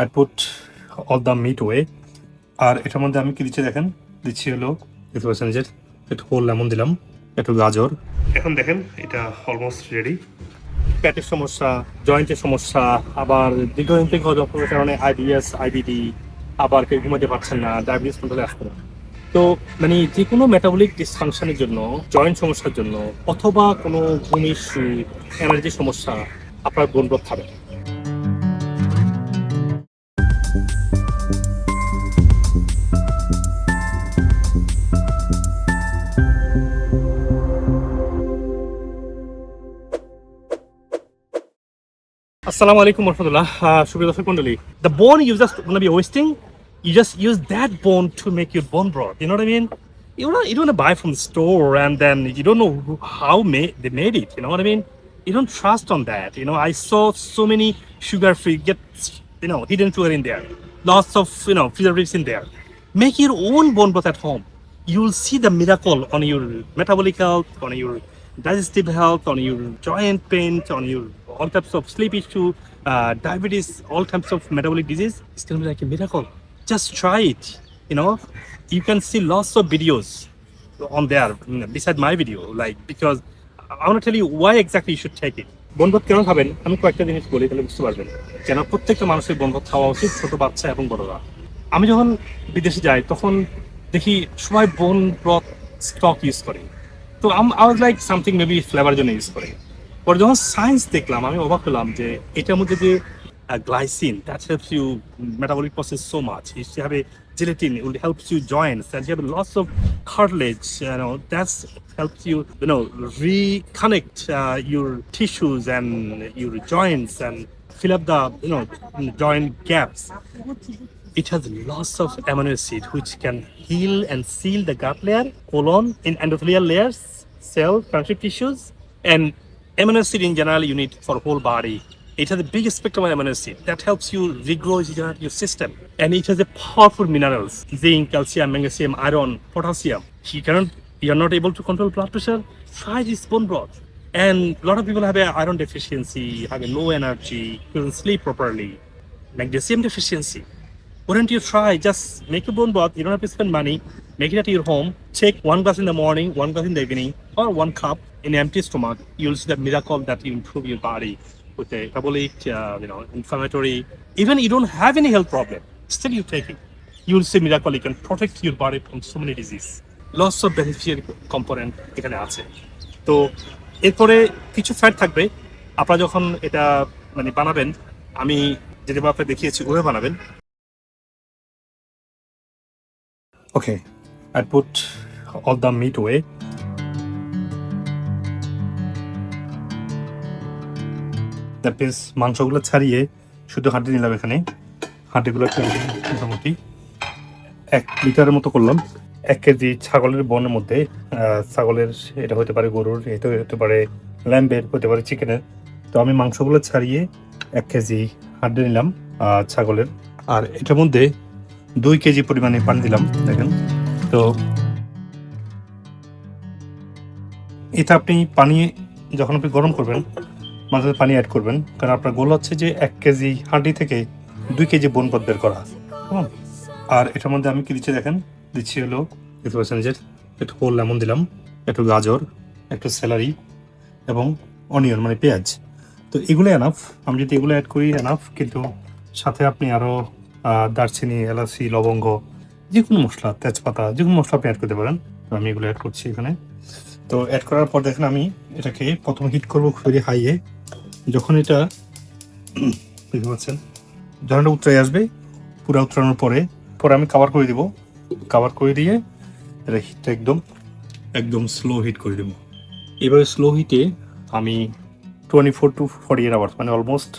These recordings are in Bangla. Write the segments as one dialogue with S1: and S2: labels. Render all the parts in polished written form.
S1: I put all the meat away. আর এটার মধ্যে আমি কি দিচ্ছি দেখেন, দিচ্ছি হলো দেখতে পাচ্ছেন যে একটু হোল লেমন দিলাম, একটু গাজর। এখন দেখেন এটা অলমোস্ট রেডি। পেটের সমস্যা, জয়েন্টের সমস্যা, আবার দীর্ঘদিন থেকে যন্ত্রণার কারণে আইবিএস, আইবিডি, আবার কেউ ঘুমাতে পারছেন না, ডায়াবেটিস কন্ট্রোলে আসতে না। তো মানে যে কোনো মেটাবলিক ডিসফাংশনের জন্য, জয়েন্ট সমস্যার জন্য, অথবা কোনো ঘুম ইস্যু, এনার্জি সমস্যা, আপনার বোন ব্রথ খাবেন। Assalamu alaikum warahmatullah. Shukriya Dashak Mandali. The bone you're just gonna be wasting, you just use that bone to make your bone broth. You know what I mean? You don't wanna buy from the store and then you don't know how they made it. You know what I mean? You don't trust on that. You know, I saw so many sugar-free get hidden sugar in there, lots of preservatives in there. Make your own bone broth at home. You'll see the miracle on your metabolic health, on your digestive health, on your joint pain, on your all types of sleep issue, diabetes, all types of metabolic disease. It's gonna be like a miracle. Just try it. You can see lots of videos on there beside my video, like, because I want to tell you why exactly you should take it. বনভাত কেন খাবেন আমি কয়েকটা জিনিস বলি, তাহলে বুঝতে পারবেন কেন প্রত্যেকটা মানুষের বনভাত খাওয়া উচিত, ছোট বাচ্চা এবং বড়রা। আমি যখন বিদেশে যাই তখন দেখি সবাই বোন ব্রথ স্টক ইউজ করে। তো I was like something maybe flavour জন্য ইউজ করে। পরে যখন সায়েন্স দেখলাম আমি অবাক হলাম যে এটার মধ্যে যে glycine that helps you metabolic process so much. If you have a gelatin, it will helps you joints, and you have lots of cartilage. That's helps you reconnect your tissues and your joints and fill up the joint gaps. It has lots of amino acid which can heal and seal the gut layer, colon, in endothelial layers, cell, connective tissues, and amino acid in general you need for whole body. It has the biggest spectrum of amino acid that helps you regrow your system, and it has a powerful minerals: zinc, calcium, magnesium, iron, potassium. You're not able to control blood pressure? Try this bone broth. And a lot of people have a iron deficiency, have a low energy, couldn't sleep properly, magnesium deficiency. Wouldn't you try? Just make a bone broth. You don't have to spend money. Make it at your home. Take 1 glass in the morning, 1 glass in the evening, or 1 cup in an empty stomach. You'll see the miracle that you improve your body with a metabolic, inflammatory. Even you don't have any health problem, still you take it. You'll see miracle. You can protect your body from so many disease. Lots of beneficiary component এখানে আছে। তো এরপরে কিছু ফ্যাট থাকবে। আপনারা যখন এটা বানাবেন, আমি যেভাবে আপনাকে দেখিয়েছি ওভাবে বানাবেন। Okay, I put all the meat away. That means মাংসগুলো ছাড়িয়ে শুধু হাঁটি নিলাম এখানে। হাঁটিগুলো মোটামুটি 1 লিটারের মতো করলাম। 1 কেজি ছাগলের বনের মধ্যে, ছাগলের এটা হতে পারে, গরুর এটা হতে পারে, ল্যাম্বের হতে পারে, চিকেনের। তো আমি মাংসগুলো ছাড়িয়ে 1 কেজি হাঁটি নিলাম ছাগলের। আর এটার মধ্যে 2 কেজি পরিমাণে পানি দিলাম দেখেন। তো এটা আপনি পানি যখন আপনি গরম করবেন মাঝে পানি অ্যাড করবেন, কারণ আপনার গোল হচ্ছে যে 1 কেজি হাঁটি থেকে 2 কেজি বোন ব্রথ বের করা। আর এটার মধ্যে আমি কি দিচ্ছি দেখেন, দিচ্ছি হলো দেখতে পাচ্ছেন যে একটু হোল লেমন দিলাম, একটু গাজর, একটু স্যালারি এবং অনিয়ন পেঁয়াজ। তো এগুলো এনাফ। আমি যদি এগুলো অ্যাড করি এনাফ, কিন্তু সাথে আপনি আরও দারচিনি, এলাচি, লবঙ্গ, যে কোনো মশলা, তেজপাতা, যে কোনো মশলা আপনি অ্যাড করতে পারেন। তো আমি এগুলো অ্যাড করছি এখানে। তো অ্যাড করার পর দেখেন আমি এটাকে প্রথমে হিট করবো খুবই হাইয়ে। যখন এটা দেখতে পাচ্ছেন যখন এটা উতরে আসবে, পুরো উতরানোর পরে আমি কভার করে দিব। কভার করে দিয়ে এটা হিটটা একদম স্লো হিট করে দেবো। এবারে স্লো হিটে আমি 24 to 48 আওয়ার্স অলমোস্ট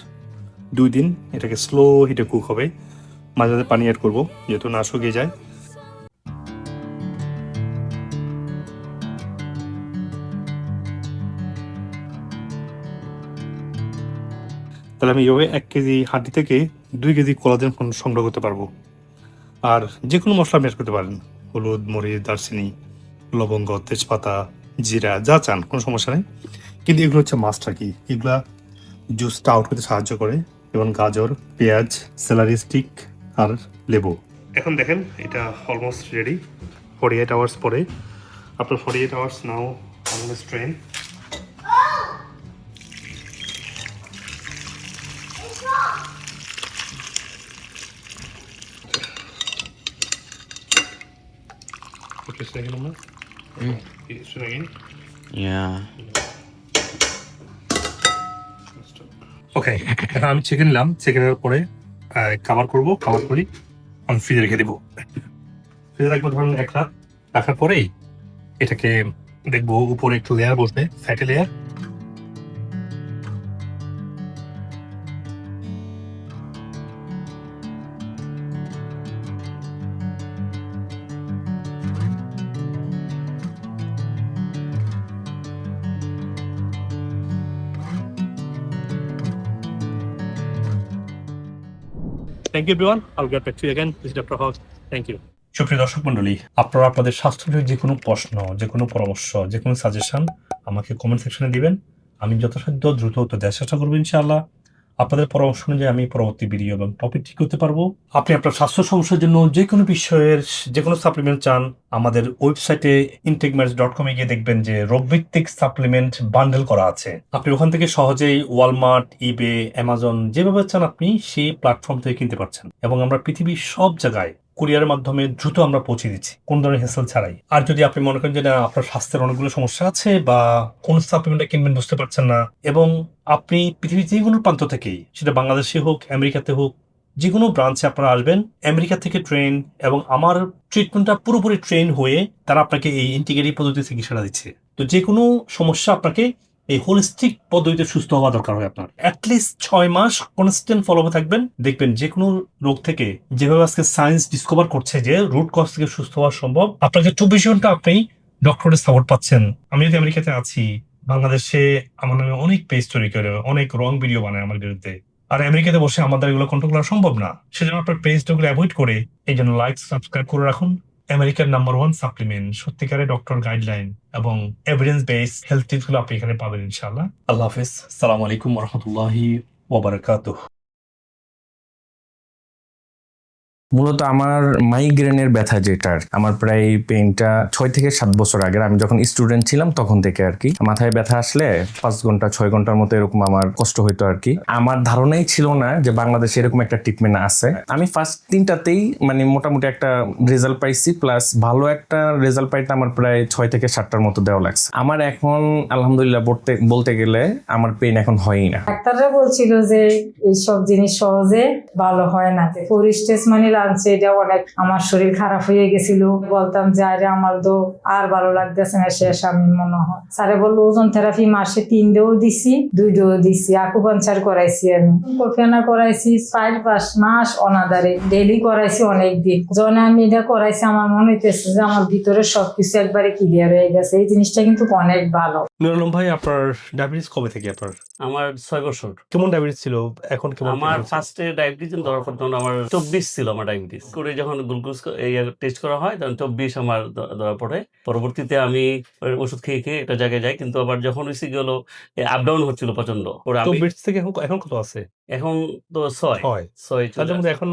S1: 2 দিন এটাকে স্লো হিটে কুক হবে। মাঝে মাঝে পানি অ্যাড করবো যেহেতু না শুকিয়ে যায়। তাহলে আমি এইভাবে 1 কেজি হাঁটি থেকে 2 কেজি কোলাজেন সংগ্রহ করতে পারবো। আর যে কোনো মশলা আপনি অ্যাড করতে পারেন, হলুদ, মরিচ, দারচিনি, লবঙ্গ, তেজপাতা, জিরা, যা চান, কোনো সমস্যা নেই। কিন্তু এগুলো হচ্ছে মাস্ট আর কি। এগুলা জুসটা আউট করতে সাহায্য করে, এবং গাজর, পেঁয়াজ, সেলারি স্টিক আর লেবু। এখন দেখেন এটা অলমোস্ট রেডি 48 আওয়ার্স পরে। After 48 hours now I'm going to strain. Put this again on there. Strain again.
S2: Yeah.
S1: ওকে, এখন আমি চিকেন নিলাম। চিকেনের পরে কাভার করব, কাভার করি আমি ফ্রিজে রেখে দেবো। ফ্রিজে রাখবো ধরুন 1 রাত। রাখার পরেই এটাকে দেখবো উপরে একটু লেয়ার বসবে, fatty layer. Thank you everyone. I'll get back to you again. This is Dr. Hawk. Thank you. সুপ্রিয় দর্শক মণ্ডলী, আপনারা আপনাদের স্বাস্থ্য বিষয়ক যে কোনো প্রশ্ন, যে কোনো পরামর্শ, যে কোনো সাজেশন আমাকে কমেন্ট সেকশনে দিবেন। আমি যথাসাধ্য দ্রুত উত্তর দেওয়ার চেষ্টা করবো ইনশাআল্লাহ। আপনাদের পরামর্শ অনুযায়ী আমি পরবর্তী ভিডিও এবং টপিক ঠিক করতে পারবো। আপনি আপনার স্বাস্থ্য সমস্যার জন্য যে কোনো বিষয়ের যে কোনো সাপ্লিমেন্ট চান, আমাদের ওয়েবসাইটে intakematch.com গিয়ে দেখবেন যে রোগভিত্তিক সাপ্লিমেন্ট বান্ডেল করা আছে। আপনি ওখান থেকে সহজেই ওয়ালমার্ট, ইবে, অ্যামাজন যেভাবে চান আপনি সেই প্ল্যাটফর্ম থেকে কিনতে পারছেন। এবং আমরা পৃথিবীর সব জায়গায় কুরিয়ারের মাধ্যমে দ্রুত আমরা পৌঁছে দিচ্ছি, কোন ধরনের হেসেল ছাড়াই। আর যদি আপনি মনে করেন যে না আপনার স্বাস্থ্যের অনেকগুলো সমস্যা আছে বা কোন সাপ্লিমেন্টটা কিনবেন বুঝতে পারছেন না, এবং আপনি পৃথিবীর যে কোনো প্রান্ত থেকেই, সেটা বাংলাদেশে হোক, আমেরিকাতে হোক, যে কোনো ব্রাঞ্চে আপনারা আসবেন, আমেরিকা থেকে ট্রেন এবং আমার ট্রিটমেন্টটা পুরোপুরি ট্রেন হয়ে তারা আপনাকে এই ইন্টিগ্রেটিভ পদ্ধতিতে চিকিৎসাটা দিচ্ছে। তো যে কোনো সমস্যা আপনাকে এই হোলিস্টিক পদ্ধতিতে সুস্থ হওয়া দরকার হয় আপনার। অ্যাটলিস্ট 6 মাস কনস্ট্যান্ট ফলোতে থাকবেন, দেখবেন যে কোনো রোগ থেকে যেভাবে আজকে সায়েন্স ডিসকভার করছে যে রুট কজ থেকে সুস্থ হওয়া সম্ভব। আপনাকে 24 ঘন্টা আপনি ডক্টরের সাপোর্ট পাচ্ছেন। আমি যদি আমেরিকাতে আছি, বাংলাদেশে আমার নামে অনেক পেজ তৈরি করে অনেক রং ভিডিও বানায় আমার বিরুদ্ধে, আর আমেরিকাতে বসে আমাদের এগুলো কন্ট্রোল করা সম্ভব না। সেজন্য আপনার পেজটাগুলো অ্যাভয়েড করে এই জন্য লাইক সাবস্ক্রাইব করে রাখুন। আমেরিকার নাম্বার 1 সাপ্লিমেন্ট, সত্যিকারের ডক্টর গাইডলাইন এবং এভিডেন্স বেস হেলথ টিপস গুলো আপনি এখানে পাবেন ইনশাআল্লাহ। আল্লাহ হাফেজ। আসসালামু আলাইকুম ওয়া রাহমাতুল্লাহি ওয়া বারাকাতুহু।
S2: মূলত আমার মাইগ্রেনের ব্যথা যেটার, আমার প্রায় পেইনটা 6 থেকে 7 বছর আগের, আমি যখন স্টুডেন্ট ছিলাম তখন থেকে আর কি। মাথায় ব্যথা আসলে 5 ঘন্টা 6 ঘন্টার মতো এরকম আমার কষ্ট হইতো আর কি। আমার ধারণাই ছিল না যে বাংলাদেশে এরকম একটা ট্রিটমেন্ট আছে। আমি ফার্স্ট 3টাতেই মানে মোটামুটি একটা রেজাল্ট পাইছি, প্লাস ভালো একটা রেজাল্ট পাইতে আমার প্রায় 6 থেকে 7টার মতো দেওয়া লাগছে। আমার এখন আলহামদুলিল্লাহ বলতে গেলে আমার পেইন এখন হয়ই না।
S3: ডাক্তাররা বলছিল যে এইসব জিনিস সহজে ভালো হয় না, ফোরিস্টেস মানে লাঞ্চে এটা অনেক আমার শরীর খারাপ হয়ে গেছিল। বলতাম যে আরে আমার তো আর ভালো লাগতেছে না, শেষ আমি মনে হয়। স্যারে বললো ওজন থেরাপি মাসে 3 ডোজ দিছি, 2 ডোজ দিছি, আকুপাঞ্চার করাইছি, আমি কোফিয়ানা করাইছি 4-5 মাস অনাদারে, ডেইলি করাইছি অনেক দিন। যখন আমি এটা করাইছি আমার মনে হইতেছে যে আমার ভিতরে সবকিছু একবারে ক্লিয়ার হয়ে গেছে। এই জিনিসটা কিন্তু অনেক ভালো।
S1: নুরুল আলম ভাই, আপনার ডায়াবেটিস কবে থেকে? আপনার
S4: আমার 6 বছর।
S1: কেমন ডায়াবেটিস ছিল, এখন কেমন?
S4: আমার ফার্স্টে ডায়াবেটিস ধরার পর তখন আমার 24 ছিল। আমার ডায়াবেটিস করে যখন গ্লুকোজ টেস্ট করা হয় তখন 24 আমার ধরা পড়ে। পরবর্তীতে আমি ওষুধ খেয়ে খেয়ে একটা জায়গায় যাই, কিন্তু আবার যখন হয়েছে গেল আপ ডাউন হচ্ছিল প্রচন্ড।
S1: 24 থেকে এখন কত আছে?
S4: এখন তো 6
S1: তাহলে মধ্যে এখন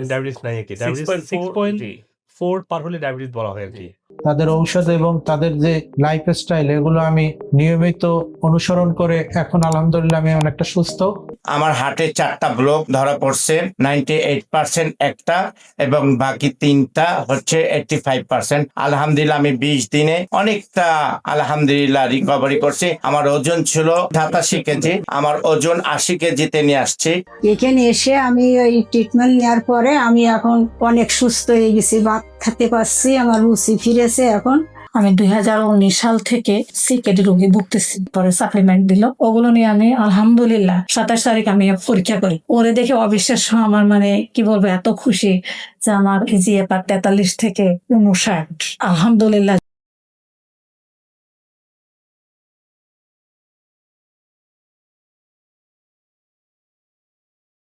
S1: ডায়াবেটিস নাই কি? ডায়াবেটিস 6.4 পার হলে ডায়াবেটিস বলা হয় আর কি।
S5: তাদের ঔষধ এবং তাদের যে লাইফস্টাইল এগুলো আমি নিয়মিত অনুসরণ করে এখন আলহামদুলিল্লাহ আমি অনেকটা সুস্থ।
S6: আমার হার্টে 4টা ব্লক ধরা পড়ছে, 98% একটা, এবং বাকি 3টা হচ্ছে 85%। আলহামদুলিল্লাহ আমি 20 দিনে অনেকটা আলহামদুলিল্লাহ রিকভারি করছি। আমার ওজন ছিল 87 কেজি, আমার ওজন 80 কেজিতে নিয়ে আসছি।
S7: এখানে এসে আমি ওই ট্রিটমেন্ট নেওয়ার পরে আমি এখন অনেক সুস্থ হয়ে গেছি, ভাত খেতে পারছি, আমার রুচি ফিরেছে এখন।
S8: আমি 2019 সাল থেকে সিকেডি রোগে ভুগতেছি, পরে সাপ্লিমেন্ট দিল, ওগুলো নিয়ে আমি আলহামদুলিল্লাহ 27 তারিখ আমি পরীক্ষা করি। ওরে দেখে অবিশ্বাস্য, আমার মানে কি বলবো, এত খুশি যে আমার জিএফআর 43 থেকে 59। আলহামদুলিল্লাহ